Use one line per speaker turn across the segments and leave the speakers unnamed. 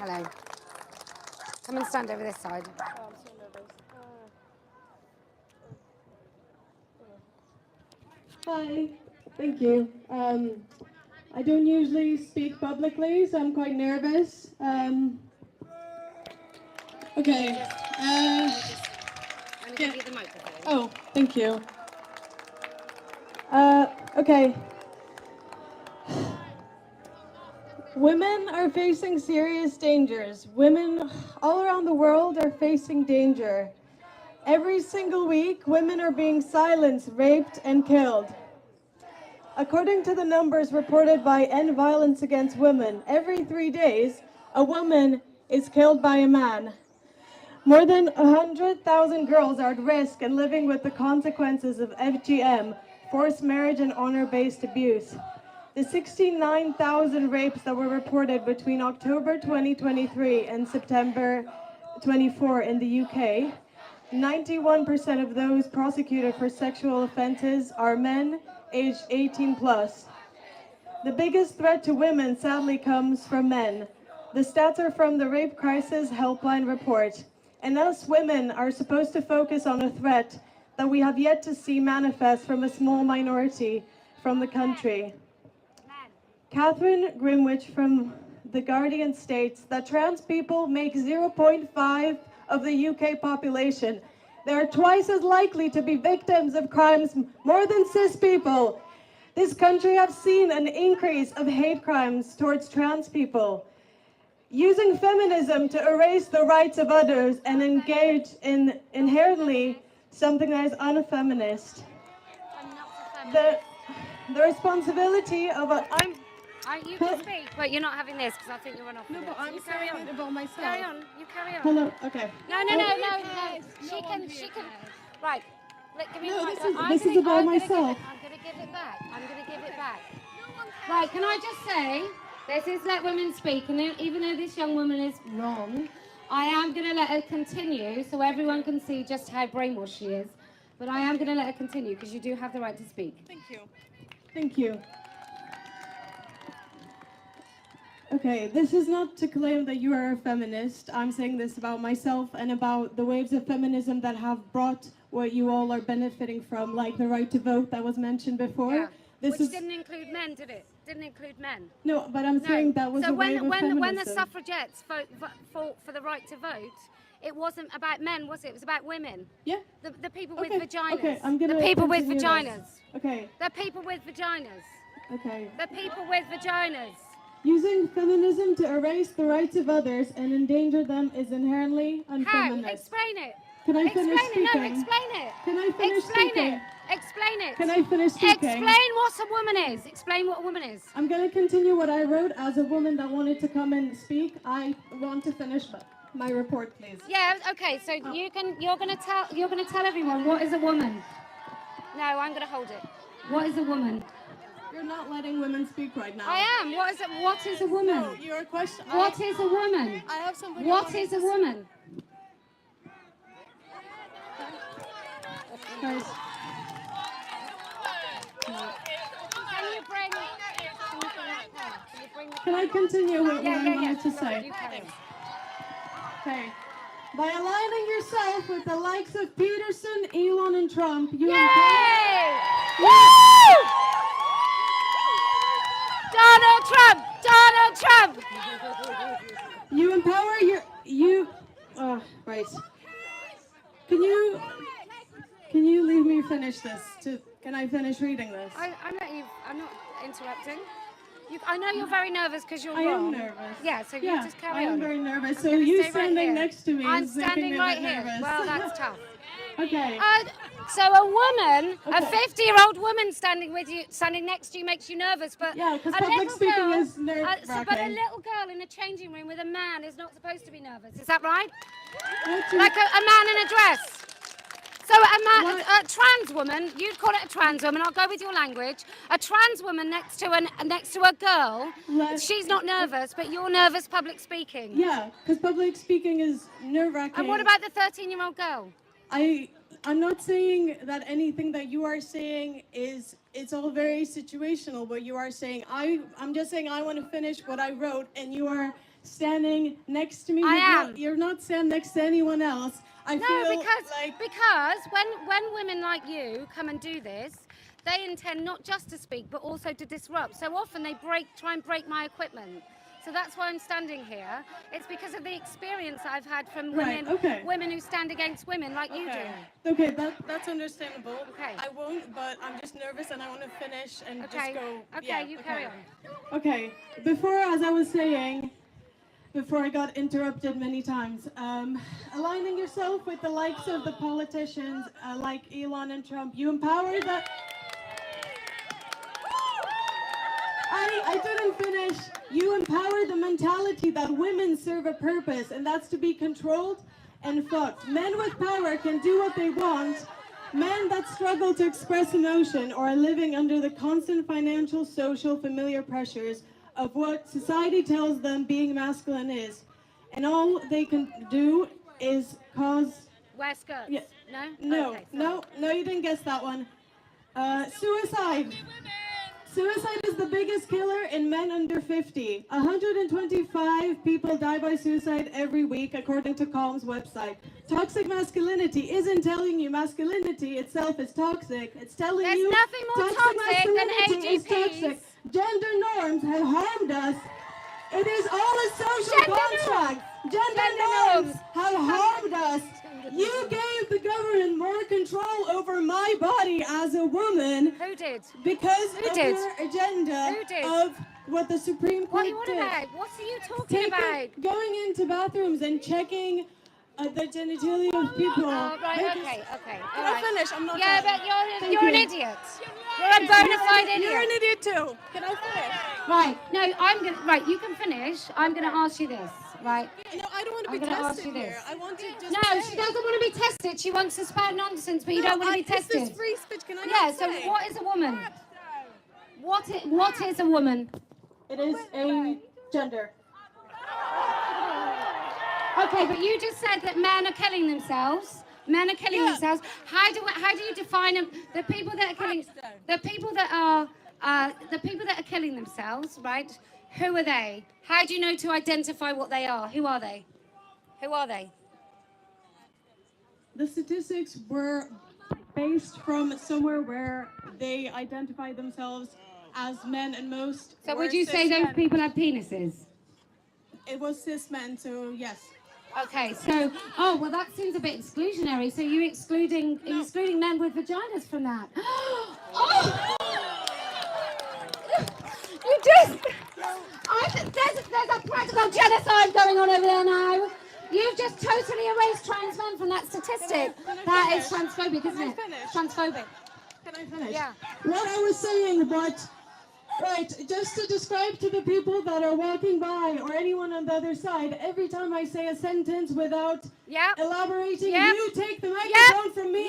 Hello. Come and stand over this side.
Oh, I'm so nervous. Hi, thank you. I don't usually speak publicly, so I'm quite nervous. Okay.
I'm going to give you the microphone.
Oh, thank you. Okay. Women are facing serious dangers. Women all around the world are facing danger. Every single week, women are being silenced, raped, and killed. According to the numbers reported by End Violence Against Women, every 3 days, a woman is killed by a man. More than 100,000 girls are at risk and living with the consequences of FGM, forced marriage and honor-based abuse. The 69,000 rapes that were reported between October 2023 and September 24 in the UK, 91% of those prosecuted for sexual offences are men aged 18 plus. The biggest threat to women sadly comes from men. The stats are from the Rape Crisis Helpline report. And us women are supposed to focus on a threat that we have yet to see manifest from a small minority from the country. Catherine Grimwich from The Guardian states that trans people make 0.5 of the UK population. They are twice as likely to be victims of crimes more than cis people. This country has seen an increase of hate crimes towards trans people. Using feminism to erase the rights of others and engage in inherently something that is unfeminist. The responsibility of a...
You can speak, but you're not having this because I think you'll run off.
No, but I'm saying it about myself.
Carry on. You carry on.
Hello. Okay.
No. She can. Right. Give me
No,
the
this is about myself.
I'm going to give it back. Right. Can I just say, this is Let Women Speak, and even though this young woman is wrong, I am going to let her continue so everyone can see just how brainwashed she is. But I am going to let her continue because you do have the right to speak.
Thank you. Thank you. Okay, this is not to claim that you are a feminist. I'm saying this about myself and about the waves of feminism that have brought what you all are benefiting from, like the right to vote that was mentioned before.
Yeah. Which didn't include men, did it? Didn't include men.
No, but I'm saying that was a wave of feminism.
When the suffragettes fought for the right to vote, it wasn't about men, was it? It was about women.
Yeah.
The people with vaginas.
Okay, I'm gonna
the people with
continue
vaginas.
this. Okay.
The people with vaginas.
Okay.
The people with vaginas.
Using feminism to erase the rights of others and endanger them is inherently unfeminist.
How? Explain it.
Can I finish speaking?
No, explain it.
Can I finish speaking?
Explain it.
Can I finish speaking?
Explain what a woman is. Explain what a woman is.
I'm going to continue what I wrote as a woman that wanted to come and speak. I want to finish my report, please.
Yeah. Okay. So you're going to tell everyone what is a woman. No, I'm going to hold it. What is a woman?
You're not letting women speak right now.
I am. What is a woman?
No, your question.
What is a woman?
I have somebody.
What is a woman?
Guys. Can I continue what I wanted to say? Okay. By aligning yourself with the likes of Peterson, Elon, and Trump, you
Yay! Woo! Donald Trump!
You empower right. Can you leave me finish this? Can I finish reading this?
I'm not interrupting. I know you're very nervous because you're
wrong.
I am
nervous.
Yeah, so you just carry on.
I'm very nervous. So you standing next to me
I'm
is making
standing
me
right
a bit
here.
nervous.
Well, that's tough.
Okay.
So a woman, a 50-year-old woman standing next to you makes you nervous, but
yeah, because public speaking is nerve-wracking.
But a little girl in a changing room with a man is not supposed to be nervous. Is that right? Like a man in a dress. So a trans woman, you'd call it a trans woman. I'll go with your language. A trans woman next to a girl. She's not nervous, but you're nervous public speaking.
Yeah, because public speaking is nerve-wracking.
And what about the 13-year-old girl?
I'm not saying that anything that you are saying it's all very situational. What you are saying, I'm just saying I want to finish what I wrote, and you are standing next to me.
I am.
You're not standing next to anyone else. I feel
because when women like you come and do this, they intend not just to speak but also to disrupt. So often they try and break my equipment. So that's why I'm standing here. It's because of the experience that I've had from women who stand against women like you do.
Okay, that's understandable.
Okay.
I won't, but I'm just nervous and I want to finish and just go.
Okay, you carry on.
Okay, as I was saying, before I got interrupted many times, aligning yourself with the likes of the politicians like Elon and Trump, you empower that. I didn't finish. You empower the mentality that women serve a purpose, and that's to be controlled and fucked. Men with power can do what they want. Men that struggle to express emotion or are living under the constant financial, social, familiar pressures of what society tells them being masculine is. And all they can do is cause...
Wear skirts?
Yeah.
No?
Okay, no, you didn't guess that one. Suicide. Suicide is the biggest killer in men under 50. 125 people die by suicide every week, according to Calm's website. Toxic masculinity isn't telling you masculinity itself is toxic. It's telling you
there's nothing more toxic than AGPs.
Gender norms have harmed us. It is all a social construct. Gender norms have harmed us. You gave the government more control over my body as a woman.
Who did?
Because of your agenda of what the Supreme Court did.
What are you on about? What are you talking about?
Going into bathrooms and checking the genitalia of people.
Oh, right, okay.
Can I finish? I'm not done.
Yeah, but you're an idiot. You're a bona fide idiot.
You're an idiot too. Can I finish?
Right, no, you can finish. I'm going to ask you this, right?
No, I don't want to be tested here. I want to just
she doesn't want to be tested. She wants to spout nonsense, but you don't want to be tested.
This is free speech. Can I
not say? So what is a woman? What is a woman?
It is a gender.
Okay, but you just said that men are killing themselves. Men are killing themselves. How do you define them? The people that are killing, the people that are killing themselves, right? Who are they? How do you know to identify what they are? Who are they? Who are they?
The statistics were based from somewhere where they identify themselves as men, and most.
So would you say those people have penises?
It was cis men, so yes.
Okay, so well, that seems a bit exclusionary. So you're excluding men with vaginas from that? You just. There's a practical genocide going on over there now. You've just totally erased trans men from that statistic. That is transphobic, isn't it? Transphobic.
Can I finish?
Yeah.
What I was saying, just to describe to the people that are walking by or anyone on the other side, every time I say a sentence without elaborating, you take the microphone from me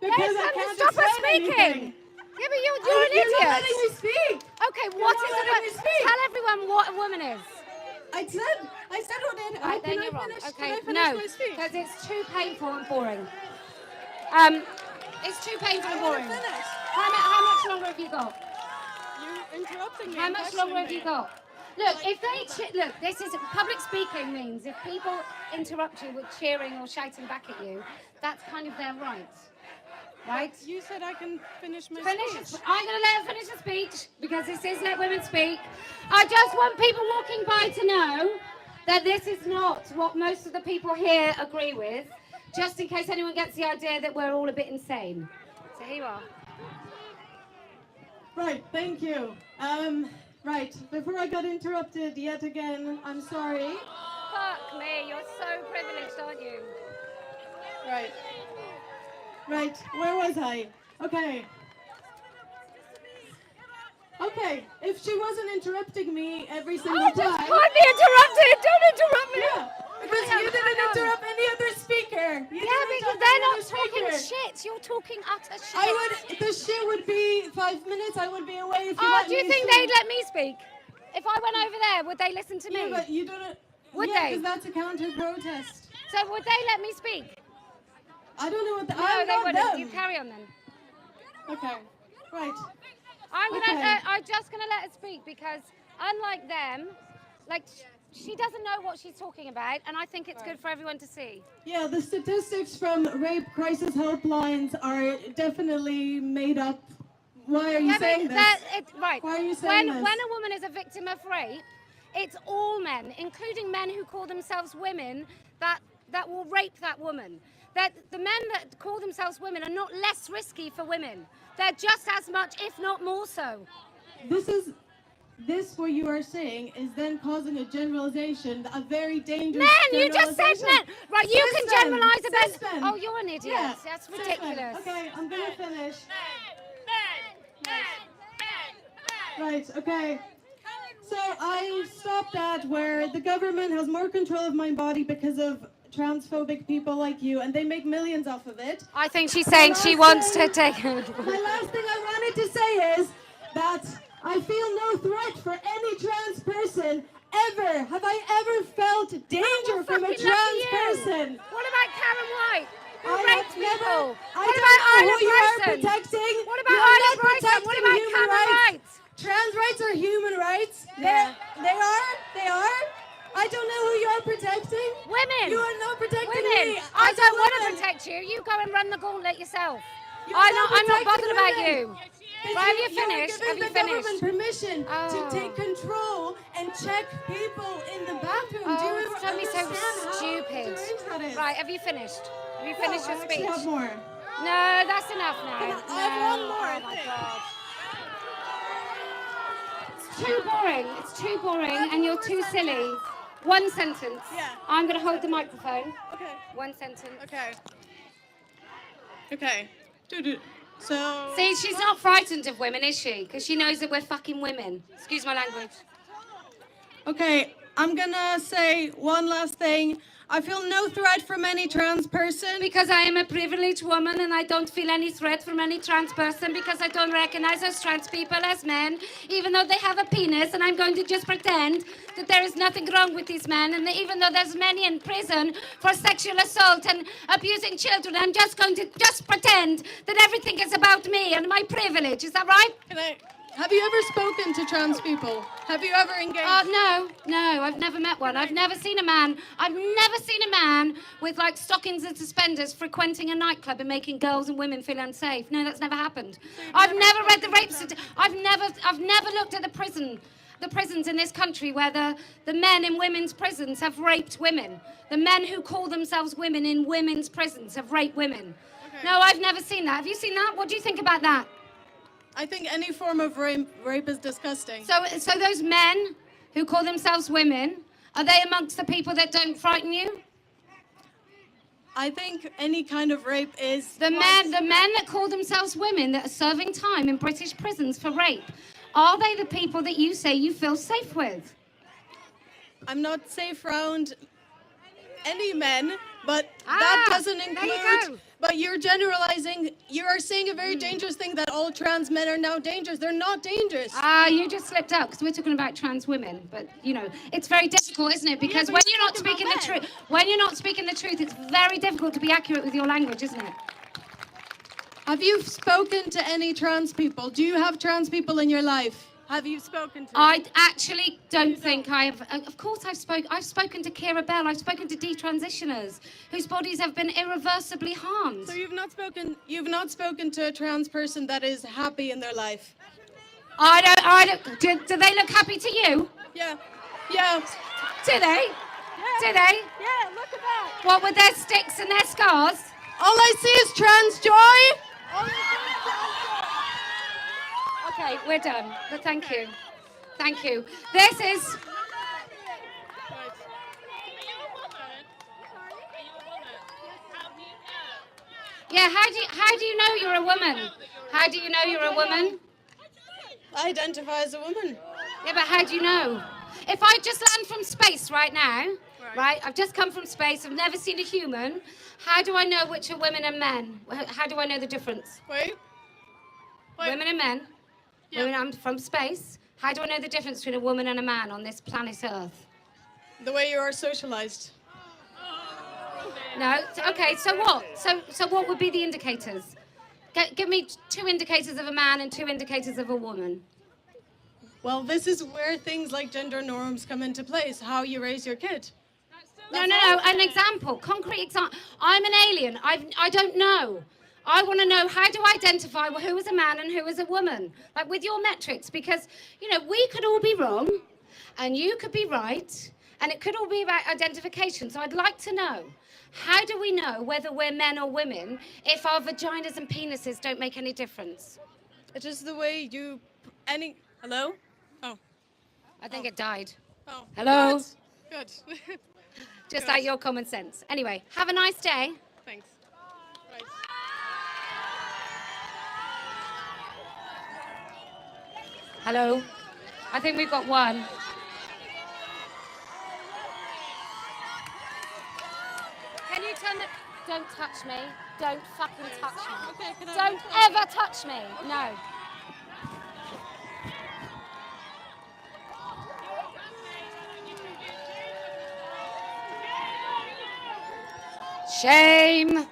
because I can't
stop us
speaking.
Anything. Yeah, but you're an idiot.
You're not letting me speak.
Okay, what is a woman? Tell everyone what a woman is.
I said what it is.
Right, then you're wrong. Okay, no, because it's too painful and boring. It's too painful and boring. How much longer have you got?
You're interrupting me.
How much longer have you got? Look, if they look, this is public speaking means if people interrupt you with cheering or shouting back at you, that's kind of their right. Right?
You said I can finish my speech.
I'm going to let her finish her speech because this is Let Women Speak. I just want people walking by to know that this is not what most of the people here agree with, just in case anyone gets the idea that we're all a bit insane. So here you are.
Right, thank you. Right, before I got interrupted yet again, I'm sorry.
Fuck me, you're so privileged, aren't you?
Right, where was I? Okay, if she wasn't interrupting me every single time...
just hardly interrupted, don't interrupt me!
Yeah, because you didn't interrupt any other speaker.
Because they're not talking shit, you're talking utter shit.
The shit would be 5 minutes, I would be away if you
do you think they'd let me speak? If I went over there, would they listen to me?
Yeah, but you don't...
Would they?
Because that's a counter-protest.
So would they let me speak?
I don't know what the...
No, they wouldn't. Them. You carry on then.
Okay. Right.
I'm just gonna let her speak because unlike them, like she doesn't know what she's talking about, and I think it's good for everyone to see.
Yeah, the statistics from rape crisis helplines are definitely made up. Why are you saying this?
Right.
Why are you saying this?
When a woman is a victim of rape, it's all men, including men who call themselves women, that will rape that woman. That the men that call themselves women are not less risky for women. They're just as much, if not more so.
This what you are saying is then causing a generalization, a very dangerous
Men, you just said men. Right, you can generalize about...
Men.
Oh, you're an idiot.
Yeah.
That's ridiculous.
Okay, I'm going to finish. Right, okay. So I stopped at where the government has more control of my body because of transphobic people like you, and they make millions off of it.
I think she's saying she wants to take it.
My last thing I wanted to say is that I feel no threat for any trans person ever. Have I ever felt danger from a trans person?
What about Karen White? Who
I
raped
have never.
people?
I
What
don't
about
know
Isla
who you are
Bryson?
protecting.
What about
You are
Isla
not
Bryson? What
protecting
about
human
Karen
rights.
White?
Trans rights are human rights.
Yeah.
They are. I don't know who you are protecting.
Women.
You are not protecting
Women.
me.
I
as a
don't want to
woman.
protect you. You go and run the gauntlet yourself.
You're
I'm not
protecting
bothered about
women.
you. Right, have you finished?
You're
Have you
giving the
finished?
government permission to
Oh.
take control and check people in the bathroom. Do you
Oh, don't be so
understand how
stupid.
strange that is?
Right, have you finished? Have you
No,
finished your
I actually
speech?
have more.
No, that's enough now.
I have one more,
Oh
I
my
think.
God. It's too boring. It's too boring, and you're too silly. One sentence.
Yeah.
I'm going to hold the microphone.
Okay.
One sentence.
Okay. So.
See, she's not frightened of women, is she? Because she knows that we're fucking women. Excuse my language.
Okay, I'm gonna say one last thing. I feel no threat from any trans person.
Because I am a privileged woman and I don't feel any threat from any trans person because I don't recognize those trans people as men, even though they have a penis, and I'm going to just pretend that there is nothing wrong with these men, and that even though there's many in prison for sexual assault and abusing children, I'm just going to just pretend that everything is about me and my privilege. Is that right?
Have you ever spoken to trans people? Have you ever engaged?
No, I've never met one. I've never seen a man with like stockings and suspenders frequenting a nightclub and making girls and women feel unsafe. No, that's never happened. I've never read the rape statistics. I've never looked at the prisons in this country where the men in women's prisons have raped women. The men who call themselves women in women's prisons have raped women. Okay. No, I've never seen that. Have you seen that? What do you think about that?
I think any form of rape is disgusting.
So those men who call themselves women, are they amongst the people that don't frighten you?
I think any kind of rape is...
The men that call themselves women that are serving time in British prisons for rape, are they the people that you say you feel safe with?
I'm not safe around any men, but that doesn't include...
There you go.
But you're generalizing. You are saying a very dangerous thing that all trans men are now dangerous. They're not dangerous.
You just slipped up because we're talking about trans women. But you know, it's very difficult, isn't it? Because when you're not speaking the truth, it's very difficult to be accurate with your language, isn't it?
Have you spoken to any trans people? Do you have trans people in your life? Have you spoken to them?
I actually don't think I have. Of course, I've spoken to Kira Bell. I've spoken to detransitioners whose bodies have been irreversibly harmed.
So you've not spoken to a trans person that is happy in their life?
I don't. Do they look happy to you?
Yeah.
Do they?
Yeah.
Do they?
Yeah, look at that.
What with their sticks and their scars?
All I see is trans joy.
Okay, we're done. But thank you. Thank you. This is... Yeah, how do you know you're a woman? How do you know you're a woman?
I identify as a woman.
Yeah, but how do you know? If I just land from space right now, right? I've just come from space, I've never seen a human. How do I know which are women and men? How do I know the difference?
Wait.
Women and men.
Yeah.
Women, I'm from space. How do I know the difference between a woman and a man on this planet Earth?
The way you are socialized.
No? Okay, so what? So what would be the indicators? Give me 2 indicators of a man and 2 indicators of a woman.
Well, this is where things like gender norms come into place, how you raise your kid.
No. An example, concrete example. I'm an alien. I don't know. I want to know, how do I identify who is a man and who is a woman? Like with your metrics, because, we could all be wrong and you could be right and it could all be about identification. So I'd like to know, how do we know whether we're men or women if our vaginas and penises don't make any difference?
It's just the way you... Hello? Oh.
I think it died.
Oh.
Hello?
Good.
Just like your common sense. Anyway, have a nice day.
Thanks. Right.
Hello? I think we've got one. Can you turn the... Don't touch me. Don't fucking touch me.
Okay,
Don't ever touch me. No. Shame.